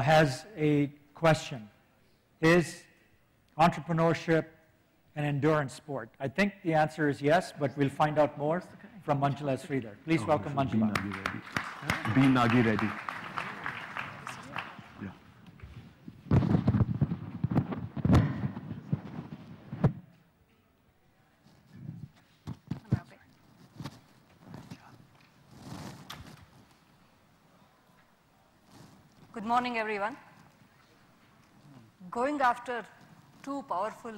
has a question. Is entrepreneurship an endurance sport? I think the answer is yes, but we'll find out more from Manjula Sridhar. Please welcome Manjula. Be Nagi ready. Good morning, everyone. Going after two powerful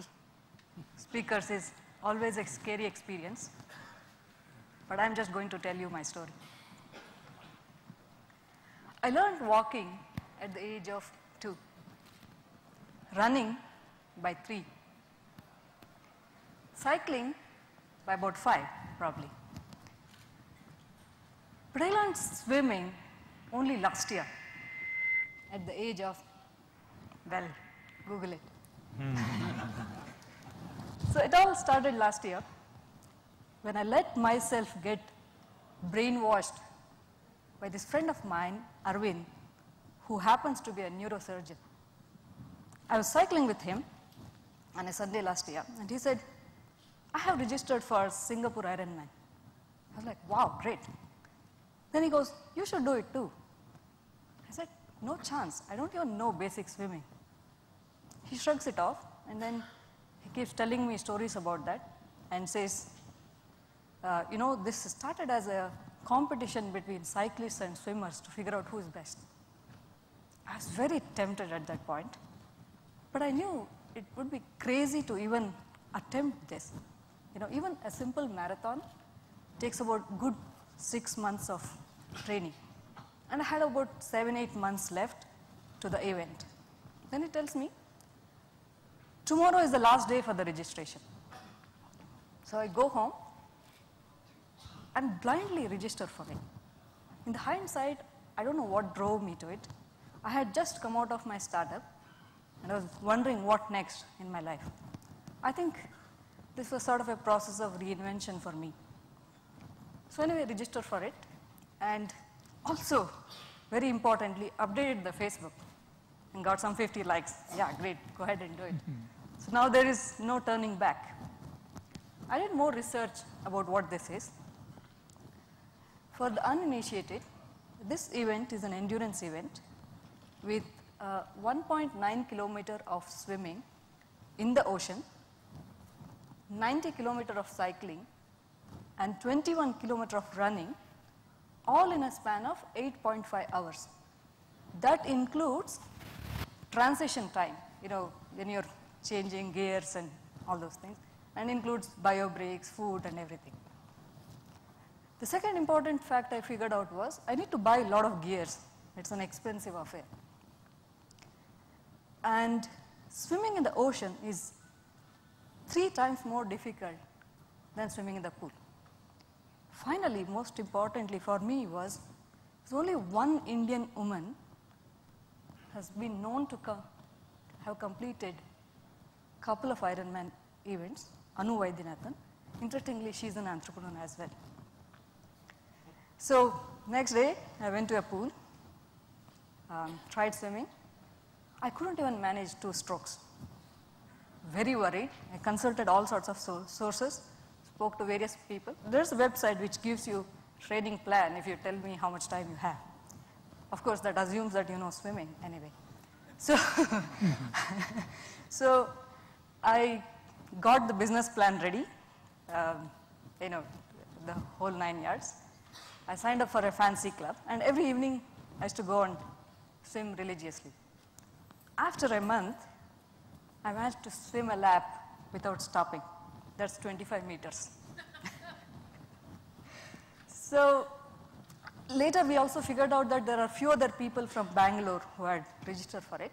speakers is always a scary experience, but I'm just going to tell you my story. I learned walking at the age of 2, running by 3, cycling by about 5, probably. But I learned swimming only last year, at the age of, well, Google it. So it all started last year when I let myself get brainwashed by this friend of mine, Arvind, who happens to be a neurosurgeon. I was cycling with him on a Sunday last year, and he said, I have registered for Singapore Ironman. I was like, wow, great. Then he goes, you should do it too. I said, no chance. I don't even know basic swimming. He shrugs it off, and then he keeps telling me stories about that and says, you know, this started as a competition between cyclists and swimmers to figure out who is best. I was very tempted at that point, but I knew it would be crazy to even attempt this. You know, even a simple marathon takes about good 6 months of training. And I had about 7-8 months left to the event. Then he tells me, tomorrow is the last day for the registration. So I go home and blindly register for it. In the hindsight, I don't know what drove me to it. I had just come out of my startup, and I was wondering what next in my life. I think this was sort of a process of reinvention for me. So anyway, I registered for it, and also, very importantly, updated the Facebook and got some 50 likes. Yeah, great, go ahead and do it. So now there is no turning back. I did more research about what this is. For the uninitiated, this event is an endurance event with 1.9 kilometer of swimming in the ocean, 90 kilometer of cycling, and 21 kilometer of running, all in a span of 8.5 hours. That includes transition time, you know, when you're changing gears and all those things, and includes bio breaks, food, and everything. The second important fact I figured out was I need to buy a lot of gears. It's an expensive affair. And swimming in the ocean is 3 times more difficult than swimming in the pool. Finally, most importantly for me was, there's only one Indian woman has been known to have completed a couple of Ironman events, Anu Vaidyanathan. Interestingly, she's an entrepreneur as well. So next day, I went to a pool, tried swimming. I couldn't even manage 2 strokes. Very worried. I consulted all sorts of sources, spoke to various people. There's a website which gives you training plan if you tell me how much time you have. Of course, that assumes that you know swimming anyway. So, so I got the business plan ready, you know, the whole 9 yards. I signed up for a fancy club, and every evening I used to go and swim religiously. After a month, I managed to swim a lap without stopping. That's 25 meters. So later we also figured out that there are few other people from Bangalore who had registered for it.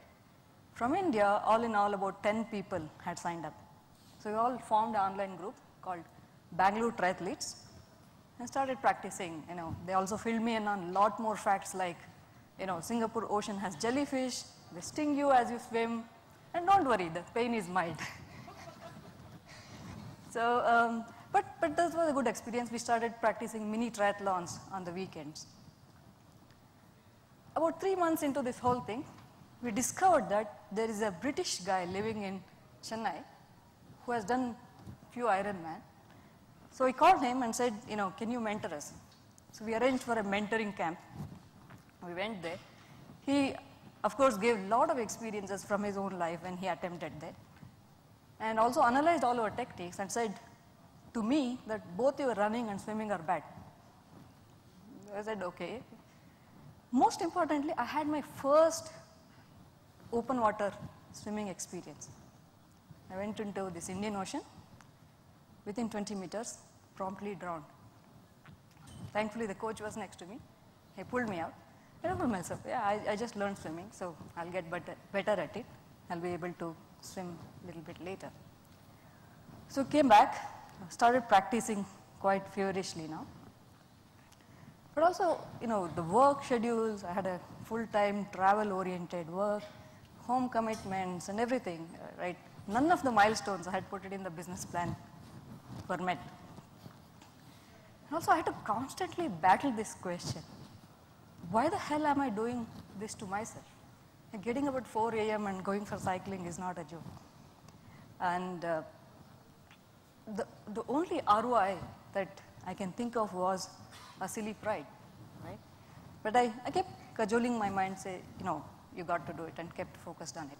From India, all in all, about 10 people had signed up. So we all formed an online group called Bangalore Triathletes and started practicing. You know, they also filled me in on a lot more facts like, you know, Singapore Ocean has jellyfish, they sting you as you swim, and don't worry, the pain is mild. So, but this was a good experience. We started practicing mini triathlons on the weekends. About 3 months into this whole thing, we discovered that there is a British guy living in Chennai who has done few Ironman. So we called him and said, can you mentor us? So we arranged for a mentoring camp. We went there. He, of course, gave a lot of experiences from his own life when he attempted that, and also analyzed all our techniques and said to me that both your running and swimming are bad. I said, okay. Most importantly, I had my first open water swimming experience. I went into this Indian Ocean. Within 20 meters, promptly drowned. Thankfully, the coach was next to me. He pulled me out. I told myself, yeah, I just learned swimming, so I'll get better at it. I'll be able to swim a little bit later. So came back, started practicing quite feverishly now. But also, the work schedules, I had a full-time travel-oriented work, home commitments and everything, right? None of the milestones I had put it in the business plan were met. And also, I had to constantly battle this question. Why the hell am I doing this to myself? Like getting up at 4 a.m. and going for cycling is not a joke. And the only ROI that I can think of was a silly pride, right? But I kept cajoling my mind, say, you got to do it, and kept focused on it.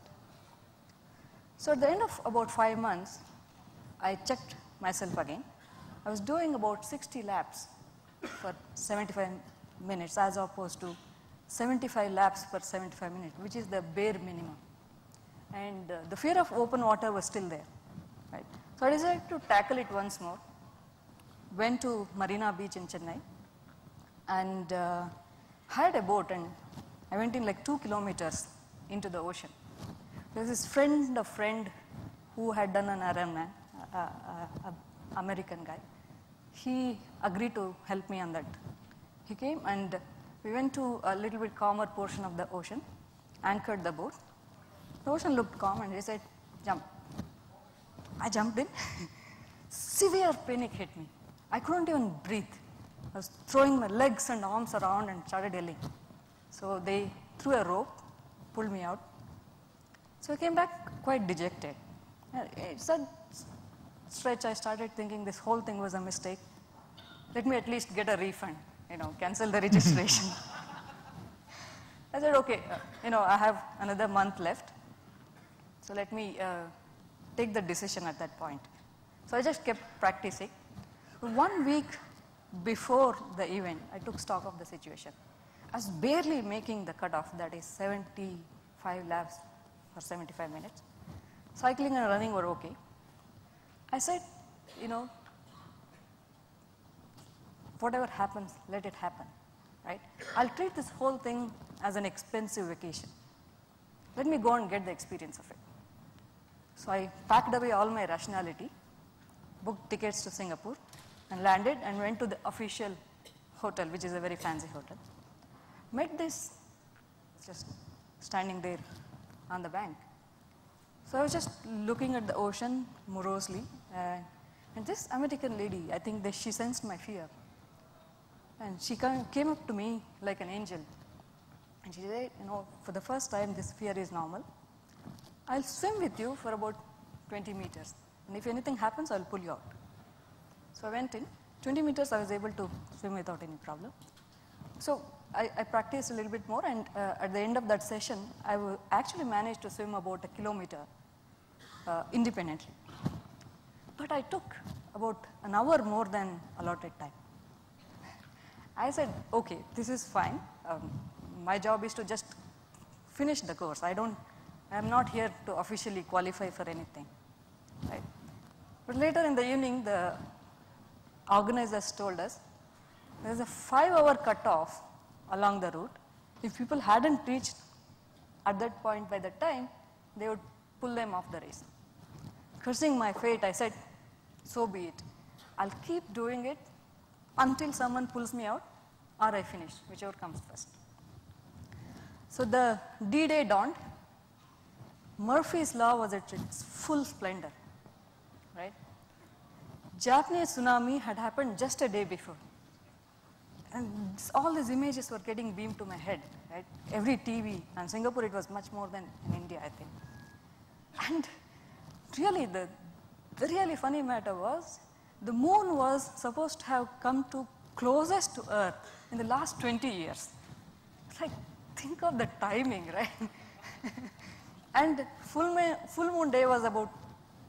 So at the end of about 5 months, I checked myself again. I was doing about 60 laps for 75 minutes as opposed to 75 laps per 75 minutes, which is the bare minimum. And the fear of open water was still there, right? So I decided to tackle it once more. Went to Marina Beach in Chennai and hired a boat, and I went in like 2 kilometers into the ocean. There's this friend of friend who had done an Ironman, American guy. He agreed to help me on that. He came and we went to a little bit calmer portion of the ocean, anchored the boat. The ocean looked calm and he said, jump. I jumped in. Severe panic hit me. I couldn't even breathe. I was throwing my legs and arms around and started yelling. So they threw a rope, pulled me out. So I came back quite dejected. It's a stretch. I started thinking this whole thing was a mistake. Let me at least get a refund, cancel the registration. I said, okay, I have another month left. So let me take the decision at that point. So I just kept practicing. 1 week before the event, I took stock of the situation. I was barely making the cutoff, that is 75 laps for 75 minutes. Cycling and running were okay. I said, whatever happens, let it happen, right? I'll treat this whole thing as an expensive vacation. Let me go and get the experience of it. So I packed away all my rationality, booked tickets to Singapore, and landed and went to the official hotel, which is a very fancy hotel. Met this, just standing there on the bank. So I was just looking at the ocean morosely, and this American lady, I think that she sensed my fear. And she came up to me like an angel. And she said, for the first time, this fear is normal. I'll swim with you for about 20 meters. And if anything happens, I'll pull you out. So I went in. 20 meters, I was able to swim without any problem. So I practiced a little bit more, and at the end of that session, I actually managed to swim about 1 kilometer independently. But I took about an hour more than allotted time. I said, okay, this is fine. My job is to just finish the course. I'm not here to officially qualify for anything, right? But later in the evening, the organizers told us there's a 5-hour cutoff along the route. If people hadn't reached at that point by that time, they would pull them off the race. Cursing my fate, I said, so be it. I'll keep doing it until someone pulls me out or I finish, whichever comes first. So the D-Day dawned. Murphy's Law was at its full splendor, right? Japanese tsunami had happened just a day before. And all these images were getting beamed to my head, right? Every TV, and Singapore, it was much more than in India, I think. And really, the really funny matter was, the moon was supposed to have come to closest to Earth in the last 20 years. It's like, think of the timing, right? And full moon day was about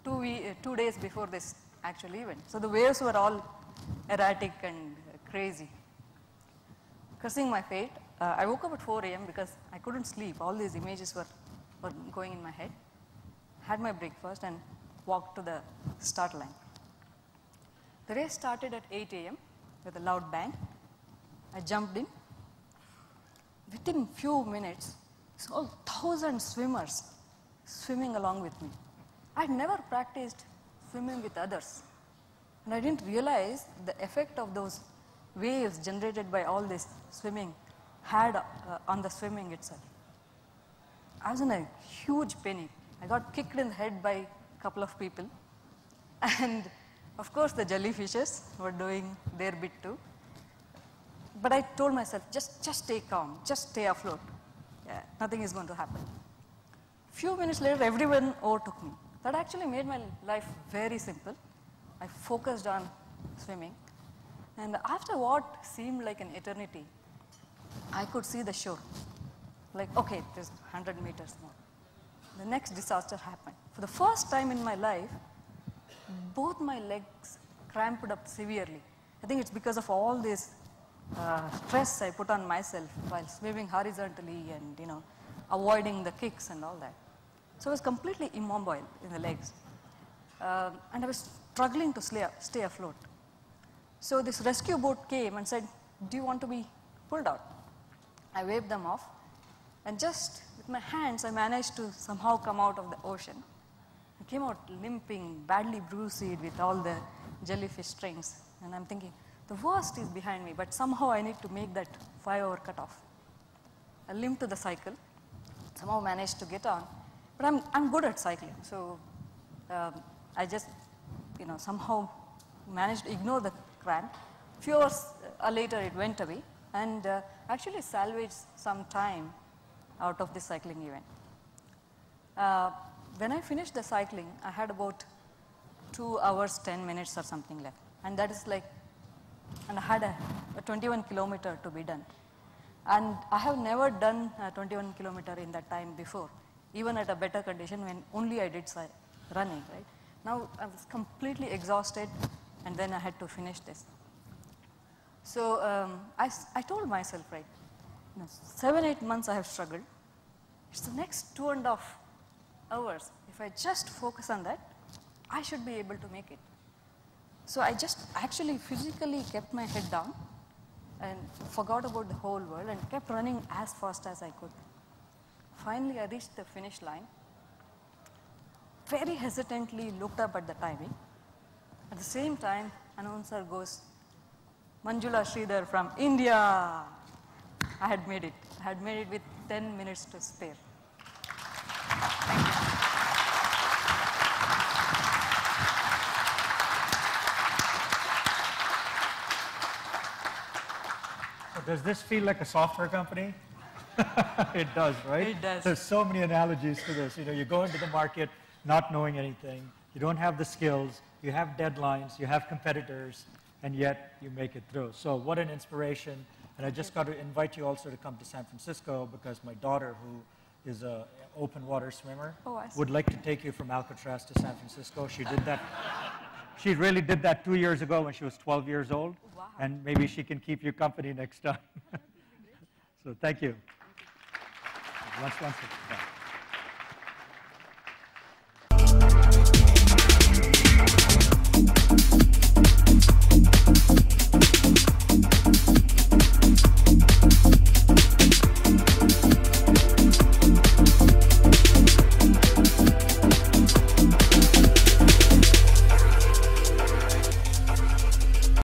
2 days before this actual event. So the waves were all erratic and crazy. Cursing my fate, I woke up at 4 a.m. because I couldn't sleep. All these images were going in my head. Had my breakfast and walked to the start line. The race started at 8 a.m. with a loud bang. I jumped in. Within few minutes, saw 1,000 swimmers swimming along with me. I'd never practiced swimming with others. And I didn't realize the effect of those waves generated by all this swimming had on the swimming itself. I was in a huge panic. I got kicked in the head by a couple of people. And of course, the jellyfishes were doing their bit too. But I told myself, just stay calm, just stay afloat. Yeah, nothing is going to happen. Few minutes later, everyone overtook me. That actually made my life very simple. I focused on swimming. And after what seemed like an eternity, I could see the shore. Like, okay, there's 100 meters more. The next disaster happened. For the first time in my life, both my legs cramped up severely. I think it's because of all this stress I put on myself while swimming horizontally and, avoiding the kicks and all that. So I was completely immobile in the legs. And I was struggling to stay afloat. So this rescue boat came and said, do you want to be pulled out? I waved them off. And just with my hands, I managed to somehow come out of the ocean. I came out limping, badly bruised with all the jellyfish strings. And I'm thinking, the worst is behind me, but somehow I need to make that 5-hour cutoff. I limped to the cycle, somehow managed to get on. But I'm good at cycling, so I just, somehow managed to ignore the cramp. Few hours later, it went away, and actually salvaged some time out of this cycling event. When I finished the cycling, I had about 2 hours, 10 minutes or something left. And that is like, and I had a 21 kilometer to be done. And I have never done a 21 kilometer in that time before, even at a better condition when only I did running, right? Now I was completely exhausted, and then I had to finish this. So I told myself, right, 7-8 months I have struggled. It's the next 2.5 hours. If I just focus on that, I should be able to make it. So I just actually physically kept my head down and forgot about the whole world and kept running as fast as I could. Finally, I reached the finish line. Very hesitantly looked up at the timing. At the same time, announcer goes, Manjula Sridhar from India. I had made it. I had made it with 10 minutes to spare. Thank you. So does this feel like a software company? It does, right? It does. There's so many analogies to this. You go into the market not knowing anything. You don't have the skills. You have deadlines. You have competitors. And yet you make it through. So what an inspiration. And I just got to invite you also to come to San Francisco because my daughter, who is an open water swimmer, would like to take you from Alcatraz to San Francisco. She did that. She really did that 2 years ago when she was 12 years old. Wow. And maybe she can keep you company next time. So thank you. Lunch. Yeah.